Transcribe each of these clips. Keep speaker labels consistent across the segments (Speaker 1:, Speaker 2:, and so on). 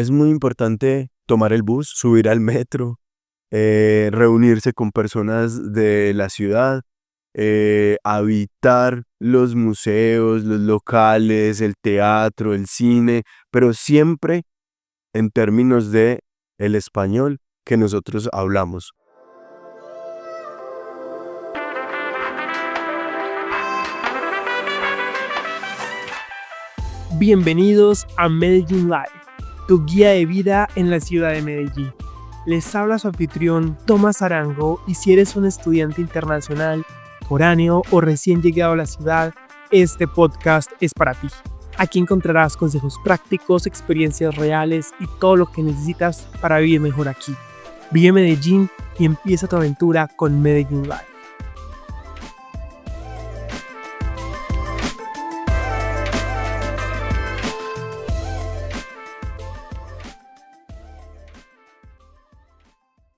Speaker 1: Es muy importante tomar el bus, subir al metro, reunirse con personas de la ciudad, habitar los museos, los locales, el teatro, el cine, pero siempre en términos de el español que nosotros hablamos.
Speaker 2: Bienvenidos a Medellín Live, tu guía de vida en la ciudad de Medellín. Les habla su anfitrión Tomás Arango y si eres un estudiante internacional, foráneo o recién llegado a la ciudad, este podcast es para ti. Aquí encontrarás consejos prácticos, experiencias reales y todo lo que necesitas para vivir mejor aquí. Vive Medellín y empieza tu aventura con Medellín Live.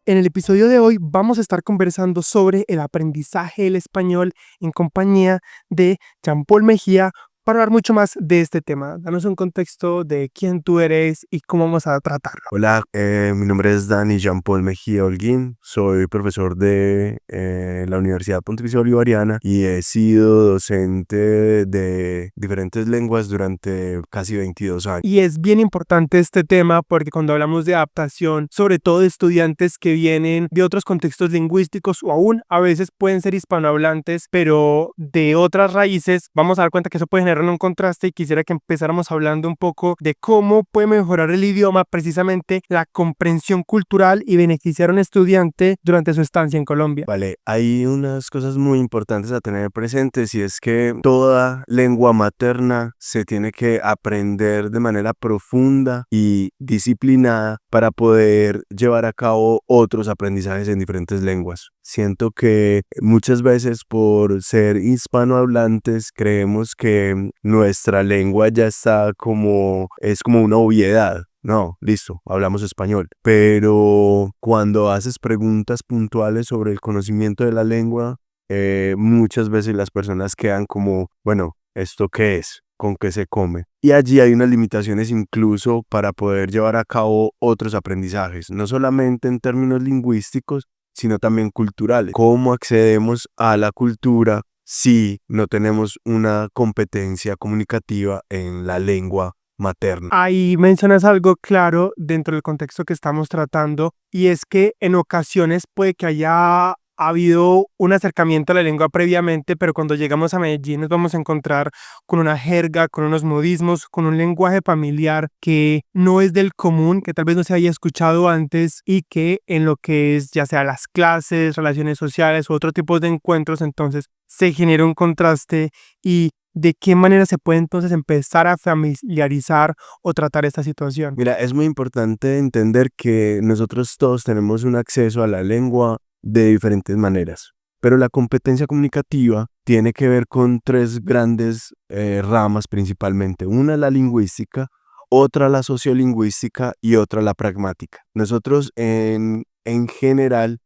Speaker 2: En el episodio de hoy vamos a estar conversando sobre el aprendizaje del español en compañía de Jean-Paul Mejía para hablar mucho más de este tema. Danos un contexto de quién tú eres y cómo vamos a tratarlo.
Speaker 1: Hola, mi nombre es Dani Jean-Paul Mejía Holguín, soy profesor de la Universidad Pontificia Bolivariana y he sido docente de diferentes lenguas durante casi 22 años.
Speaker 2: Y es bien importante este tema porque cuando hablamos de adaptación, sobre todo de estudiantes que vienen de otros contextos lingüísticos o aún a veces pueden ser hispanohablantes, pero de otras raíces, vamos a dar cuenta que eso puede generar un contraste y quisiera que empezáramos hablando un poco de cómo puede mejorar el idioma, precisamente la comprensión cultural y beneficiar a un estudiante durante su estancia en Colombia.
Speaker 1: Vale, hay unas cosas muy importantes a tener presentes y es que toda lengua materna se tiene que aprender de manera profunda y disciplinada para poder llevar a cabo otros aprendizajes en diferentes lenguas. Siento que muchas veces por ser hispanohablantes creemos que nuestra lengua ya está es como una obviedad. No, listo, hablamos español. Pero cuando haces preguntas puntuales sobre el conocimiento de la lengua, muchas veces las personas quedan como, bueno, ¿esto qué es? ¿Con qué se come? Y allí hay unas limitaciones incluso para poder llevar a cabo otros aprendizajes, no solamente en términos lingüísticos, sino también culturales. ¿Cómo accedemos a la cultura si no tenemos una competencia comunicativa en la lengua materna?
Speaker 2: Ahí mencionas algo claro dentro del contexto que estamos tratando y es que en ocasiones puede que haya habido un acercamiento a la lengua previamente, pero cuando llegamos a Medellín nos vamos a encontrar con una jerga, con unos modismos, con un lenguaje familiar que no es del común, que tal vez no se haya escuchado antes y que en lo que es ya sea las clases, relaciones sociales u otro tipo de encuentros, entonces se genera un contraste y ¿de qué manera se puede entonces empezar a familiarizar o tratar esta situación?
Speaker 1: Mira, es muy importante entender que nosotros todos tenemos un acceso a la lengua de diferentes maneras, pero la competencia comunicativa tiene que ver con tres grandes ramas principalmente. Una la lingüística, otra la sociolingüística y otra la pragmática. Nosotros en general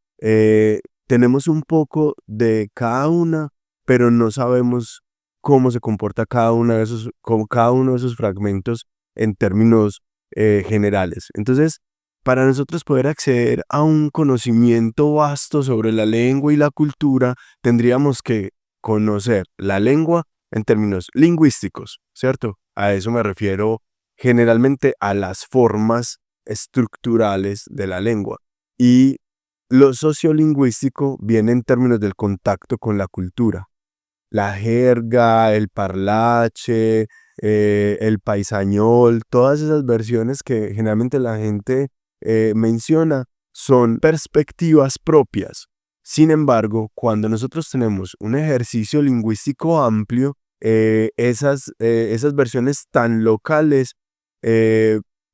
Speaker 1: tenemos un poco de cada una, pero no sabemos cómo se comporta cada cada uno de esos fragmentos en términos generales. Entonces, para nosotros poder acceder a un conocimiento vasto sobre la lengua y la cultura, tendríamos que conocer la lengua en términos lingüísticos, ¿cierto? A eso me refiero generalmente a las formas estructurales de la lengua. Y lo sociolingüístico viene en términos del contacto con la cultura. La jerga, el parlache, el paisañol, todas esas versiones que generalmente la gente menciona son perspectivas propias. Sin embargo, cuando nosotros tenemos un ejercicio lingüístico amplio, esas versiones tan locales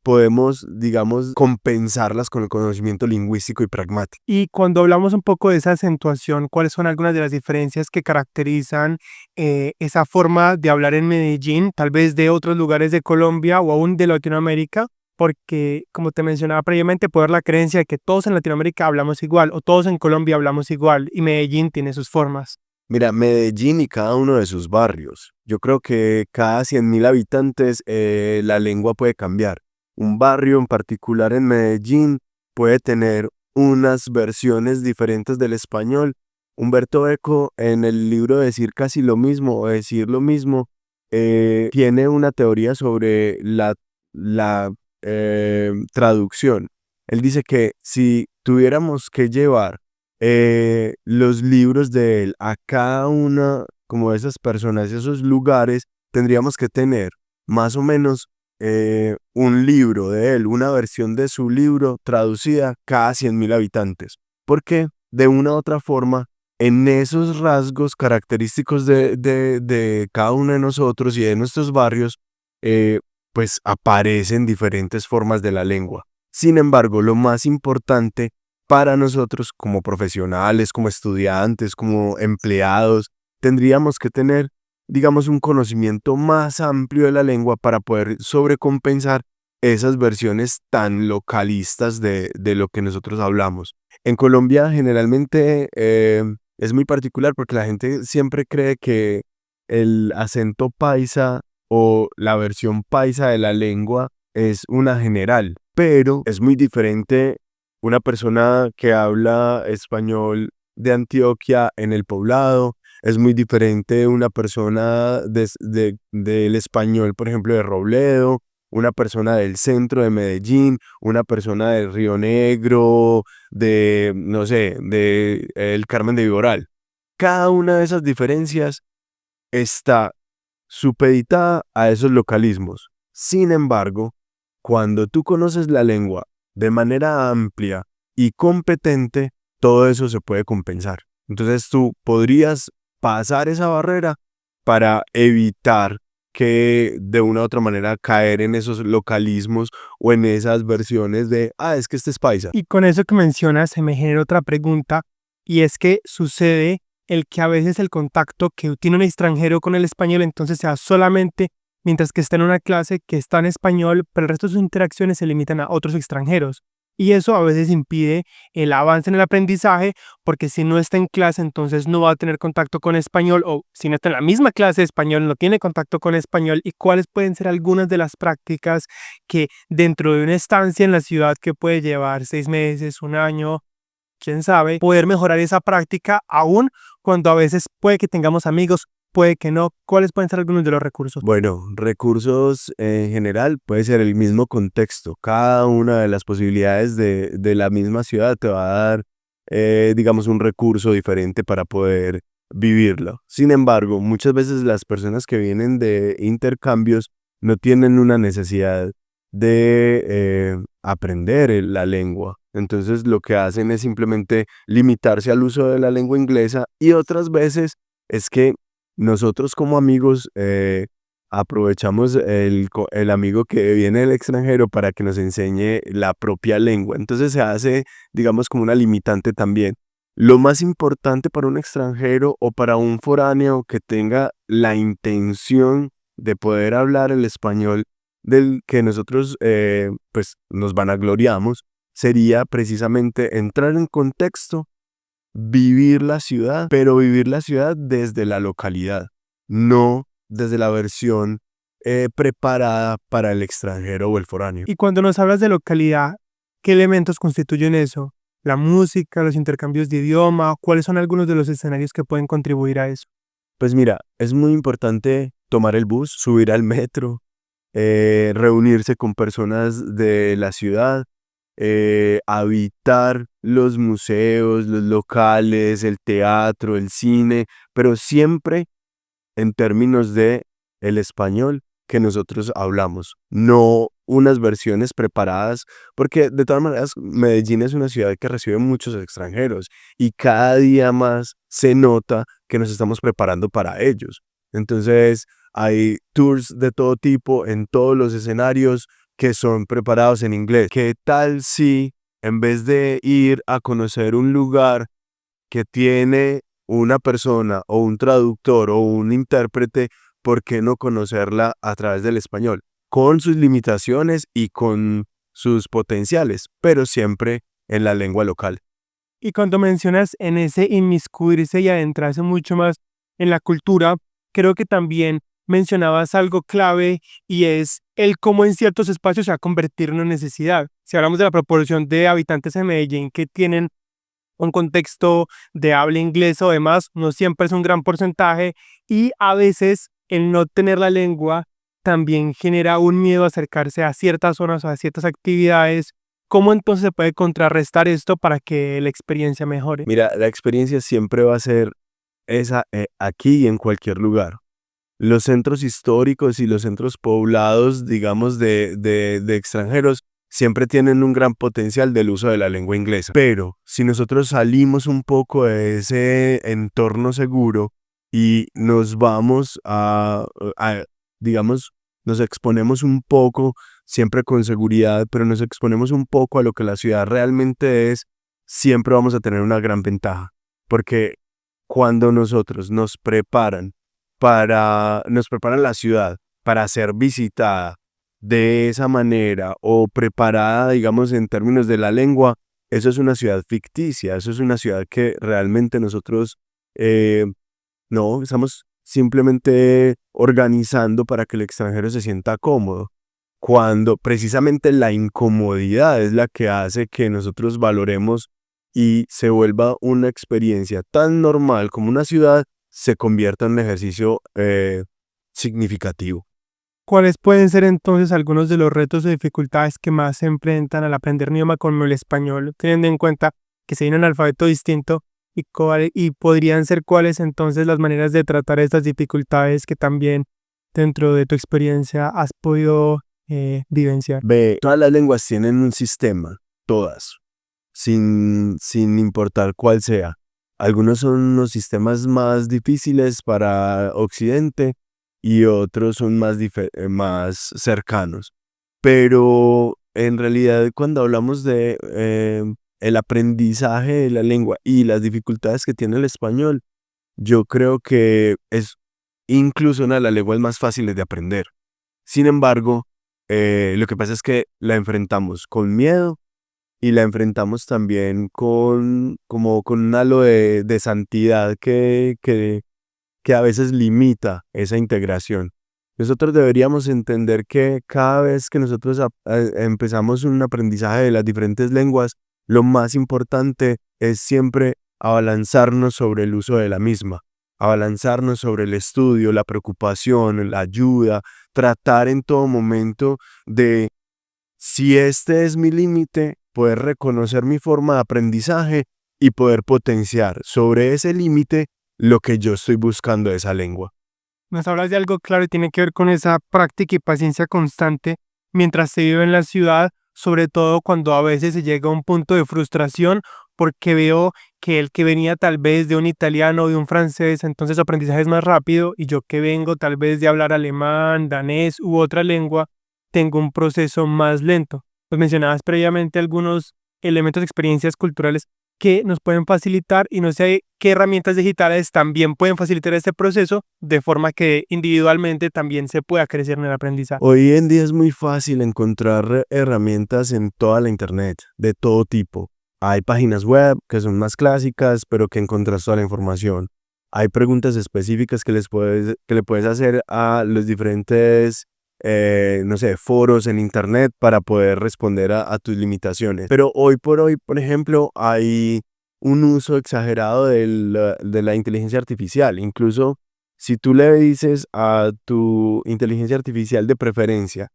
Speaker 1: podemos, digamos, compensarlas con el conocimiento lingüístico y pragmático.
Speaker 2: Y cuando hablamos un poco de esa acentuación, ¿cuáles son algunas de las diferencias que caracterizan esa forma de hablar en Medellín, tal vez de otros lugares de Colombia o aún de Latinoamérica? Porque, como te mencionaba previamente, puede haber la creencia de que todos en Latinoamérica hablamos igual o todos en Colombia hablamos igual y Medellín tiene sus formas.
Speaker 1: Mira, Medellín y cada uno de sus barrios. Yo creo que cada 100.000 habitantes la lengua puede cambiar. un barrio en particular en Medellín puede tener unas versiones diferentes del español. Humberto Eco, en el libro Decir casi lo mismo o Decir lo mismo, tiene una teoría sobre la traducción. Él dice que si tuviéramos que llevar los libros de él a cada una como de esas personas, esos lugares, tendríamos que tener más o menos un libro de él, una versión de su libro traducida cada 100.000 habitantes. Porque de una u otra forma, en esos rasgos característicos de cada uno de nosotros y de nuestros barrios, eh, pues aparecen diferentes formas de la lengua. Sin embargo, lo más importante para nosotros como profesionales, como estudiantes, como empleados, tendríamos que tener, digamos, un conocimiento más amplio de la lengua para poder sobrecompensar esas versiones tan localistas de lo que nosotros hablamos. En Colombia generalmente es muy particular porque la gente siempre cree que el acento paisa o la versión paisa de la lengua es una general, pero es muy diferente una persona que habla español de Antioquia en el Poblado, es muy diferente una persona del español, por ejemplo, de Robledo, una persona del centro de Medellín, una persona de Río Negro, de, no sé, de El Carmen de Viboral. Cada una de esas diferencias está supeditada a esos localismos. Sin embargo, cuando tú conoces la lengua de manera amplia y competente, todo eso se puede compensar. Entonces tú podrías pasar esa barrera para evitar que de una u otra manera caer en esos localismos o en esas versiones de, es que este es paisa.
Speaker 2: Y con eso que mencionas se me genera otra pregunta, y es que sucede el que a veces el contacto que tiene un extranjero con el español entonces sea solamente mientras que está en una clase que está en español, pero el resto de sus interacciones se limitan a otros extranjeros. Y eso a veces impide el avance en el aprendizaje, porque si no está en clase entonces no va a tener contacto con español, o si no está en la misma clase de español no tiene contacto con español. ¿Y cuáles pueden ser algunas de las prácticas que dentro de una estancia en la ciudad que puede llevar 6 meses, un año, quién sabe, poder mejorar esa práctica aún cuando a veces puede que tengamos amigos, puede que no? ¿Cuáles pueden ser algunos de los recursos?
Speaker 1: Bueno, recursos en general puede ser el mismo contexto. Cada una de las posibilidades de la misma ciudad te va a dar, digamos, un recurso diferente para poder vivirlo. Sin embargo, muchas veces las personas que vienen de intercambios no tienen una necesidad de aprender la lengua. Entonces lo que hacen es simplemente limitarse al uso de la lengua inglesa, y otras veces es que nosotros como amigos aprovechamos el amigo que viene del extranjero para que nos enseñe la propia lengua. Entonces se hace, digamos, como una limitante también. Lo más importante para un extranjero o para un foráneo que tenga la intención de poder hablar el español del que nosotros pues nos vanagloriamos, sería precisamente entrar en contexto, vivir la ciudad, pero vivir la ciudad desde la localidad, no desde la versión preparada para el extranjero o el foráneo.
Speaker 2: Y cuando nos hablas de localidad, ¿qué elementos constituyen eso? ¿La música, los intercambios de idioma? ¿Cuáles son algunos de los escenarios que pueden contribuir a eso?
Speaker 1: Pues mira, es muy importante tomar el bus, subir al metro, reunirse con personas de la ciudad, habitar los museos, los locales, el teatro, el cine, pero siempre en términos de el español que nosotros hablamos, no unas versiones preparadas, porque de todas maneras Medellín es una ciudad que recibe muchos extranjeros y cada día más se nota que nos estamos preparando para ellos. Entonces hay tours de todo tipo en todos los escenarios que son preparados en inglés. ¿Qué tal si en vez de ir a conocer un lugar que tiene una persona o un traductor o un intérprete, por qué no conocerla a través del español? Con sus limitaciones y con sus potenciales, pero siempre en la lengua local.
Speaker 2: Y cuando mencionas en ese inmiscuirse y adentrarse mucho más en la cultura, creo que también mencionabas algo clave y es el cómo en ciertos espacios se va a convertir en una necesidad. Si hablamos de la proporción de habitantes en Medellín que tienen un contexto de habla inglesa o demás, no siempre es un gran porcentaje y a veces el no tener la lengua también genera un miedo a acercarse a ciertas zonas o a ciertas actividades. ¿Cómo entonces se puede contrarrestar esto para que la experiencia mejore?
Speaker 1: Mira, la experiencia siempre va a ser esa aquí y en cualquier lugar. Los centros históricos y los centros poblados, digamos, de extranjeros, siempre tienen un gran potencial del uso de la lengua inglesa. Pero si nosotros salimos un poco de ese entorno seguro y nos vamos digamos, nos exponemos un poco, siempre con seguridad, pero nos exponemos un poco a lo que la ciudad realmente es, siempre vamos a tener una gran ventaja. Porque cuando nosotros nos preparan la ciudad para ser visitada de esa manera o preparada, digamos, en términos de la lengua, eso es una ciudad ficticia, eso es una ciudad que realmente nosotros eh, no estamos simplemente organizando para que el extranjero se sienta cómodo, cuando precisamente la incomodidad es la que hace que nosotros valoremos y se vuelva una experiencia tan normal como una ciudad se convierta en un ejercicio significativo.
Speaker 2: ¿Cuáles pueden ser entonces algunos de los retos o dificultades que más se enfrentan al aprender un idioma como el español, teniendo en cuenta que se tiene un alfabeto distinto y podrían ser cuáles entonces las maneras de tratar estas dificultades que también dentro de tu experiencia has podido vivenciar?
Speaker 1: Ve, todas las lenguas tienen un sistema, todas, sin importar cuál sea. Algunos son los sistemas más difíciles para Occidente y otros son más cercanos. Pero en realidad cuando hablamos de el aprendizaje de la lengua y las dificultades que tiene el español, yo creo que es incluso una de las lenguas más fáciles de aprender. Sin embargo, lo que pasa es que la enfrentamos con miedo y la enfrentamos también como con un halo de santidad que a veces limita esa integración. Nosotros deberíamos entender que cada vez que nosotros empezamos un aprendizaje de las diferentes lenguas, lo más importante es siempre abalanzarnos sobre el uso de la misma, abalanzarnos sobre el estudio, la preocupación, la ayuda, tratar en todo momento de, si este es mi límite, poder reconocer mi forma de aprendizaje y poder potenciar sobre ese límite lo que yo estoy buscando de esa lengua.
Speaker 2: Nos hablas de algo claro y tiene que ver con esa práctica y paciencia constante mientras se vive en la ciudad, sobre todo cuando a veces se llega a un punto de frustración porque veo que el que venía tal vez de un italiano o de un francés, entonces su aprendizaje es más rápido y yo que vengo tal vez de hablar alemán, danés u otra lengua, tengo un proceso más lento. Pues mencionabas previamente algunos elementos, experiencias culturales que nos pueden facilitar y no sé qué herramientas digitales también pueden facilitar este proceso de forma que individualmente también se pueda crecer en el aprendizaje.
Speaker 1: Hoy en día es muy fácil encontrar herramientas en toda la internet, de todo tipo. Hay páginas web que son más clásicas, pero que encuentras toda la información. Hay preguntas específicas que le puedes hacer a los diferentes, no sé, foros en internet para poder responder a tus limitaciones. Pero hoy por hoy, por ejemplo, hay un uso exagerado de la inteligencia artificial. Incluso si tú le dices a tu inteligencia artificial de preferencia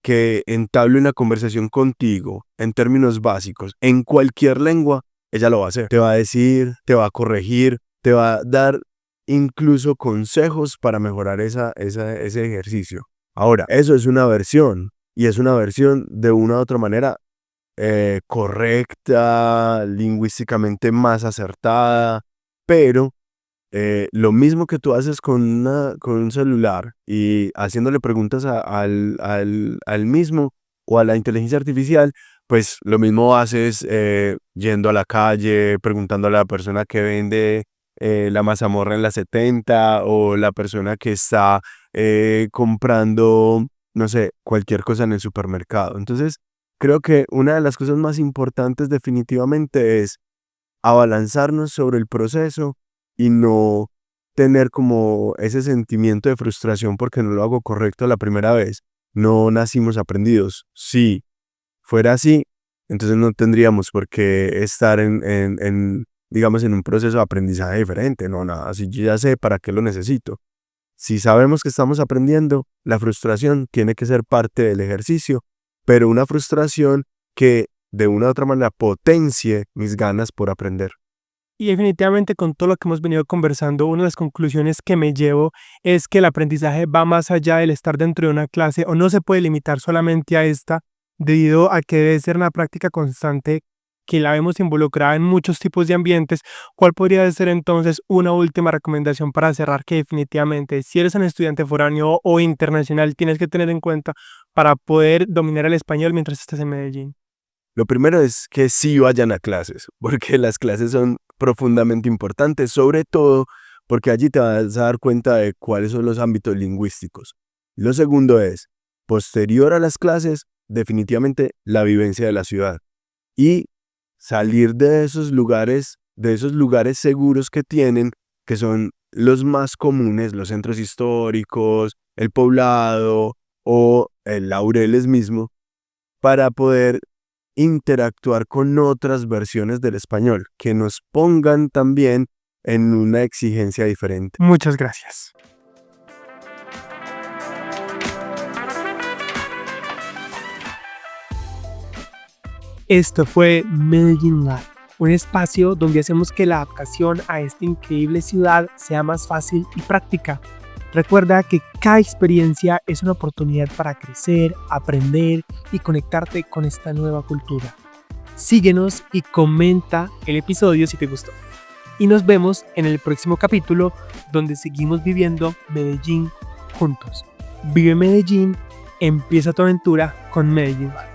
Speaker 1: que entable una conversación contigo en términos básicos, en cualquier lengua, ella lo va a hacer. Te va a decir, te va a corregir, te va a dar incluso consejos para mejorar ese ejercicio. Ahora, eso es una versión y es una versión de una u otra manera correcta, lingüísticamente más acertada, pero lo mismo que tú haces con un celular y haciéndole preguntas al mismo o a la inteligencia artificial, pues lo mismo haces yendo a la calle, preguntándole a la persona que vende la mazamorra en la 70 o la persona que está comprando, no sé, cualquier cosa en el supermercado. Entonces, creo que una de las cosas más importantes definitivamente es abalanzarnos sobre el proceso y no tener como ese sentimiento de frustración porque no lo hago correcto la primera vez. No nacimos aprendidos. Si fuera así, entonces no tendríamos por qué estar digamos, en un proceso de aprendizaje diferente. No, nada, si yo ya sé para qué lo necesito. Si sabemos que estamos aprendiendo, la frustración tiene que ser parte del ejercicio, pero una frustración que de una u otra manera potencie mis ganas por aprender.
Speaker 2: Y definitivamente con todo lo que hemos venido conversando, una de las conclusiones que me llevo es que el aprendizaje va más allá del estar dentro de una clase o no se puede limitar solamente a esta, debido a que debe ser una práctica constante que la vemos involucrada en muchos tipos de ambientes. ¿Cuál podría ser entonces una última recomendación para cerrar que definitivamente si eres un estudiante foráneo o internacional tienes que tener en cuenta para poder dominar el español mientras estés en Medellín?
Speaker 1: Lo primero es que sí vayan a clases, porque las clases son profundamente importantes, sobre todo porque allí te vas a dar cuenta de cuáles son los ámbitos lingüísticos. Lo segundo es, posterior a las clases, definitivamente la vivencia de la ciudad y salir de esos lugares seguros que tienen, que son los más comunes, los centros históricos, el Poblado o el Laureles mismo, para poder interactuar con otras versiones del español que nos pongan también en una exigencia diferente.
Speaker 2: Muchas gracias. Esto fue Medellín Lab, un espacio donde hacemos que la adaptación a esta increíble ciudad sea más fácil y práctica. Recuerda que cada experiencia es una oportunidad para crecer, aprender y conectarte con esta nueva cultura. Síguenos y comenta el episodio si te gustó. Y nos vemos en el próximo capítulo donde seguimos viviendo Medellín juntos. Vive Medellín, empieza tu aventura con Medellín Lab.